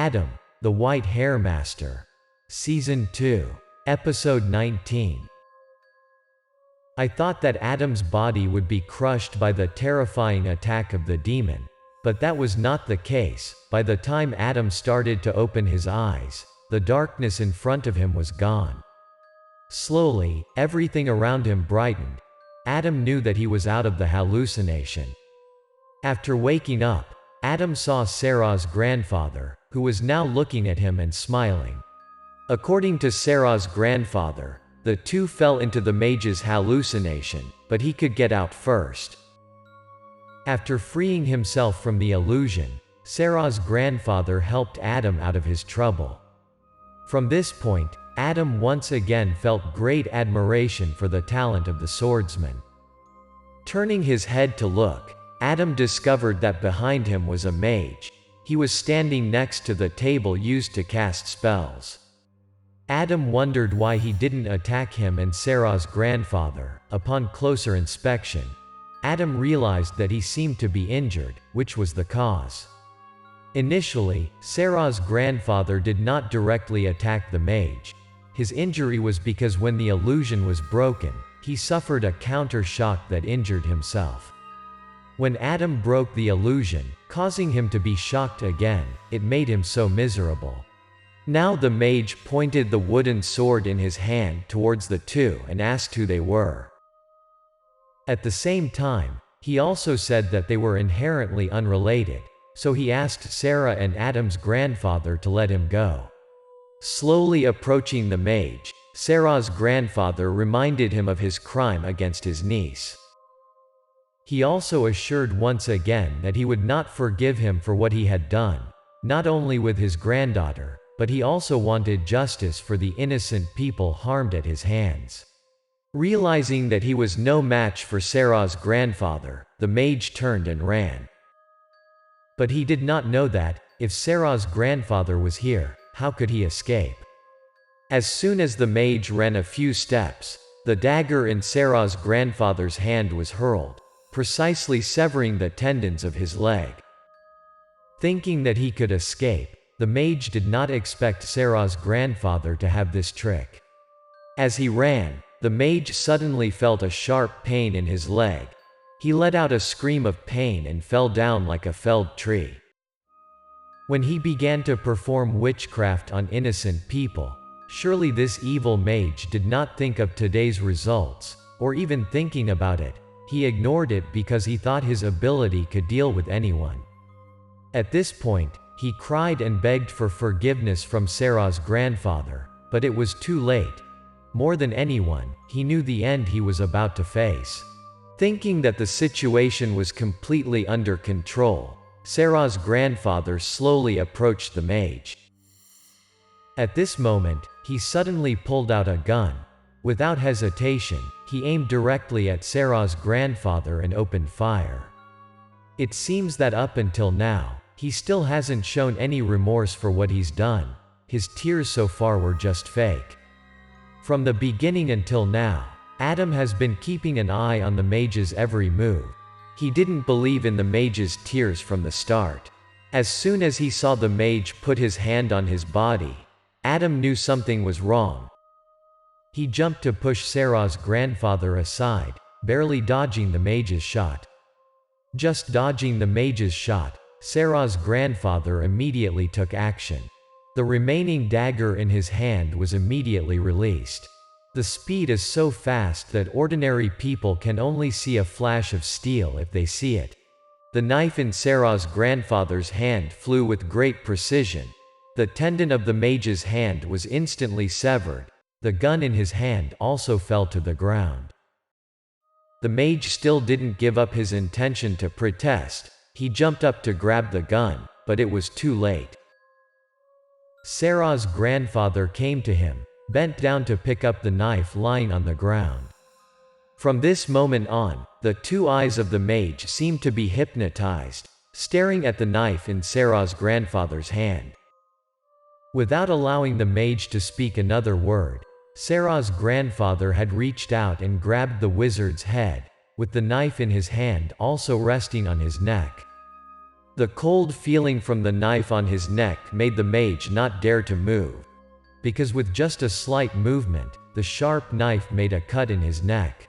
Adam, the White Hair Master. Season 2. Episode 19. I thought that Adam's body would be crushed by the terrifying attack of the demon, but that was not the case. By the time Adam started to open his eyes, the darkness in front of him was gone. Slowly, everything around him brightened. Adam knew that he was out of the hallucination. After waking up, Adam saw Sarah's grandfather, who was now looking at him and smiling. According to Sarah's grandfather, the two fell into the mage's hallucination, but he could get out first. After freeing himself from the illusion, Sarah's grandfather helped Adam out of his trouble. From this point, Adam once again felt great admiration for the talent of the swordsman. Turning his head to look, Adam discovered that behind him was a mage. He was standing next to the table used to cast spells. Adam wondered why he didn't attack him and Sarah's grandfather. Upon closer inspection, Adam realized that he seemed to be injured, which was the cause. Initially, Sarah's grandfather did not directly attack the mage. His injury was because when the illusion was broken, he suffered a counter shock that injured himself. When Adam broke the illusion, causing him to be shocked again, it made him so miserable. Now the mage pointed the wooden sword in his hand towards the two and asked who they were. At the same time, he also said that they were inherently unrelated, so he asked Sarah and Adam's grandfather to let him go. Slowly approaching the mage, Sarah's grandfather reminded him of his crime against his niece. He also assured once again that he would not forgive him for what he had done, not only with his granddaughter, but he also wanted justice for the innocent people harmed at his hands. Realizing that he was no match for Sarah's grandfather, the mage turned and ran. But he did not know that, if Sarah's grandfather was here, how could he escape? As soon as the mage ran a few steps, the dagger in Sarah's grandfather's hand was hurled, precisely severing the tendons of his leg. Thinking that he could escape, the mage did not expect Sarah's grandfather to have this trick. As he ran, the mage suddenly felt a sharp pain in his leg. He let out a scream of pain and fell down like a felled tree. When he began to perform witchcraft on innocent people, surely this evil mage did not think of today's results, or even thinking about it. He ignored it because he thought his ability could deal with anyone. At this point, he cried and begged for forgiveness from Sarah's grandfather, but it was too late. More than anyone, he knew the end he was about to face. Thinking that the situation was completely under control, Sarah's grandfather slowly approached the mage. At this moment, he suddenly pulled out a gun. Without hesitation, he aimed directly at Sarah's grandfather and opened fire. It seems that up until now, he still hasn't shown any remorse for what he's done. His tears so far were just fake. From the beginning until now, Adam has been keeping an eye on the mage's every move. He didn't believe in the mage's tears from the start. As soon as he saw the mage put his hand on his body, Adam knew something was wrong. He jumped to push Sarah's grandfather aside, barely dodging the mage's shot. Just dodging the mage's shot, Sarah's grandfather immediately took action. The remaining dagger in his hand was immediately released. The speed is so fast that ordinary people can only see a flash of steel if they see it. The knife in Sarah's grandfather's hand flew with great precision. The tendon of the mage's hand was instantly severed. The gun in his hand also fell to the ground. The mage still didn't give up his intention to protest. He jumped up to grab the gun, but it was too late. Sarah's grandfather came to him, bent down to pick up the knife lying on the ground. From this moment on, the two eyes of the mage seemed to be hypnotized, staring at the knife in Sarah's grandfather's hand. Without allowing the mage to speak another word, Sarah's grandfather had reached out and grabbed the wizard's head, with the knife in his hand also resting on his neck. The cold feeling from the knife on his neck made the mage not dare to move, because with just a slight movement, the sharp knife made a cut in his neck.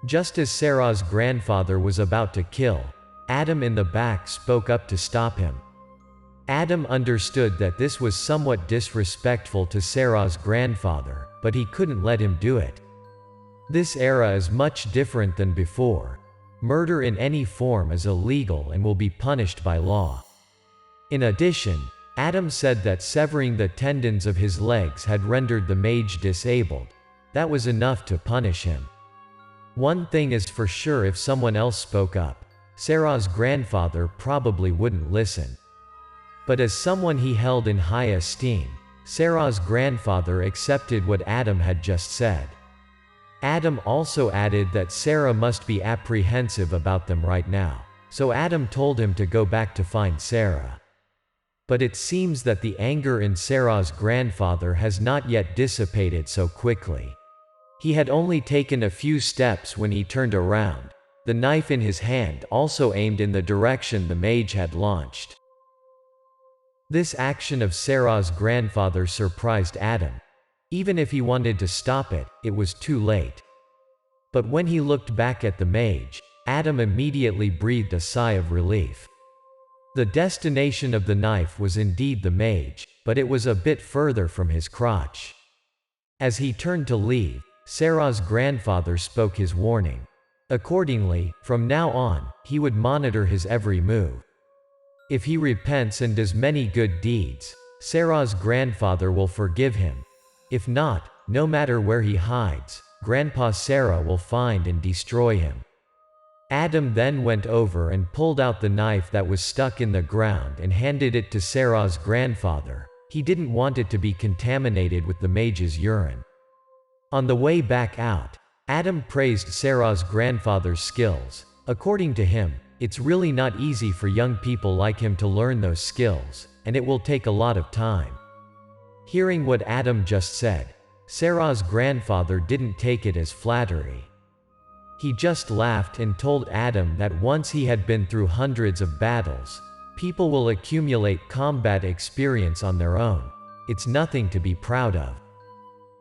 Just as Sarah's grandfather was about to kill, Adam in the back spoke up to stop him. Adam understood that this was somewhat disrespectful to Sarah's grandfather, but he couldn't let him do it. This era is much different than before. Murder in any form is illegal and will be punished by law. In addition, Adam said that severing the tendons of his legs had rendered the mage disabled. That was enough to punish him. One thing is for sure, if someone else spoke up, Sarah's grandfather probably wouldn't listen. But as someone he held in high esteem, Sarah's grandfather accepted what Adam had just said. Adam also added that Sarah must be apprehensive about them right now, so Adam told him to go back to find Sarah. But it seems that the anger in Sarah's grandfather has not yet dissipated so quickly. He had only taken a few steps when he turned around, the knife in his hand also aimed in the direction the mage had launched. This action of Sarah's grandfather surprised Adam. Even if he wanted to stop it, it was too late. But when he looked back at the mage, Adam immediately breathed a sigh of relief. The destination of the knife was indeed the mage, but it was a bit further from his crotch. As he turned to leave, Sarah's grandfather spoke his warning. Accordingly, from now on, he would monitor his every move. If he repents and does many good deeds, Sarah's grandfather will forgive him. If not, no matter where he hides, Grandpa Sarah will find and destroy him. Adam then went over and pulled out the knife that was stuck in the ground and handed it to Sarah's grandfather. He didn't want it to be contaminated with the mage's urine. On the way back out, Adam praised Sarah's grandfather's skills. According to him, it's really not easy for young people like him to learn those skills, and it will take a lot of time. Hearing what Adam just said, Sarah's grandfather didn't take it as flattery. He just laughed and told Adam that once he had been through hundreds of battles, people will accumulate combat experience on their own. It's nothing to be proud of.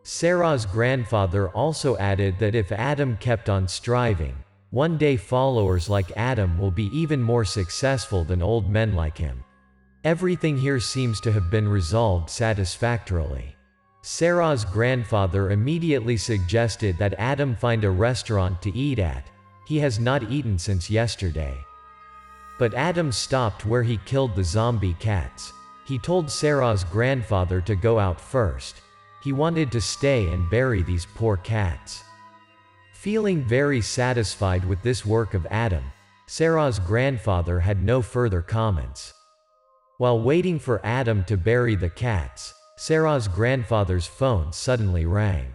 Sarah's grandfather also added that if Adam kept on striving, one day followers like Adam will be even more successful than old men like him. Everything here seems to have been resolved satisfactorily. Sarah's grandfather immediately suggested that Adam find a restaurant to eat at. He has not eaten since yesterday. But Adam stopped where he killed the zombie cats. He told Sarah's grandfather to go out first. He wanted to stay and bury these poor cats. Feeling very satisfied with this work of Adam, Sarah's grandfather had no further comments. While waiting for Adam to bury the cats, Sarah's grandfather's phone suddenly rang.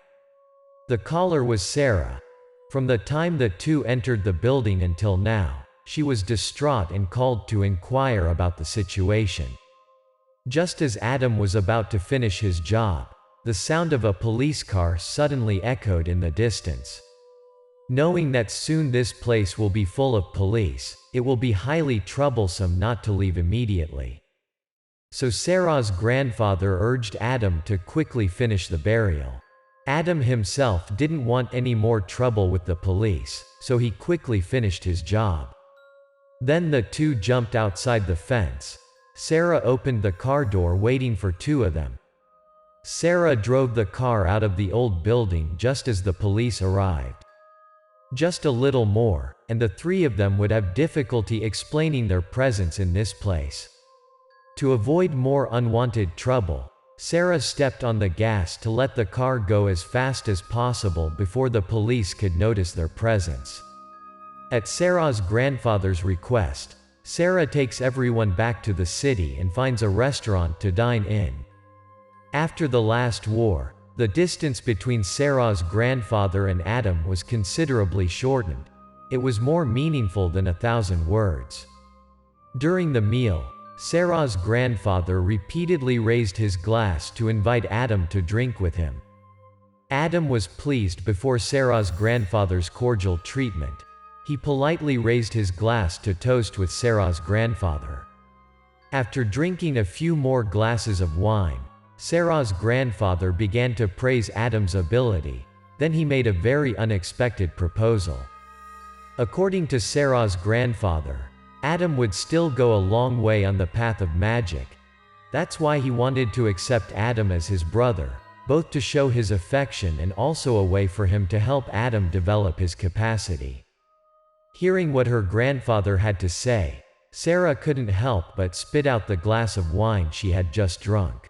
The caller was Sarah. From the time the two entered the building until now, she was distraught and called to inquire about the situation. Just as Adam was about to finish his job, the sound of a police car suddenly echoed in the distance. Knowing that soon this place will be full of police, it will be highly troublesome not to leave immediately. So Sarah's grandfather urged Adam to quickly finish the burial. Adam himself didn't want any more trouble with the police, so he quickly finished his job. Then the two jumped outside the fence. Sarah opened the car door waiting for two of them. Sarah drove the car out of the old building just as the police arrived. Just a little more, and the three of them would have difficulty explaining their presence in this place. To avoid more unwanted trouble, Sarah stepped on the gas to let the car go as fast as possible before the police could notice their presence. At Sarah's grandfather's request, Sarah takes everyone back to the city and finds a restaurant to dine in. After the last war, the distance between Sarah's grandfather and Adam was considerably shortened. It was more meaningful than 1,000 words. During the meal, Sarah's grandfather repeatedly raised his glass to invite Adam to drink with him. Adam was pleased before Sarah's grandfather's cordial treatment. He politely raised his glass to toast with Sarah's grandfather. After drinking a few more glasses of wine, Sarah's grandfather began to praise Adam's ability. Then he made a very unexpected proposal. According to Sarah's grandfather, Adam would still go a long way on the path of magic. That's why he wanted to accept Adam as his brother, both to show his affection and also a way for him to help Adam develop his capacity. Hearing what her grandfather had to say, Sarah couldn't help but spit out the glass of wine she had just drunk.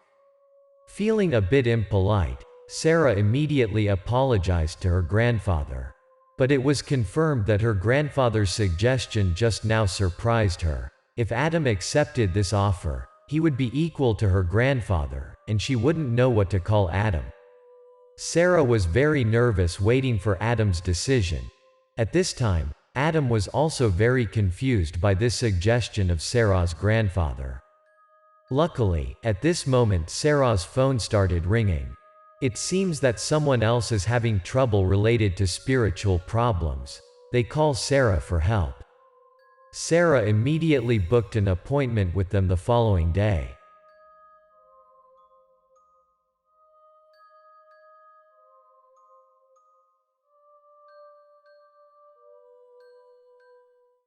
Feeling a bit impolite, Sarah immediately apologized to her grandfather. But it was confirmed that her grandfather's suggestion just now surprised her. If Adam accepted this offer, he would be equal to her grandfather, and she wouldn't know what to call Adam. Sarah was very nervous waiting for Adam's decision. At this time, Adam was also very confused by this suggestion of Sarah's grandfather. Luckily, at this moment Sarah's phone started ringing. It seems that someone else is having trouble related to spiritual problems. They call Sarah for help. Sarah immediately booked an appointment with them the following day.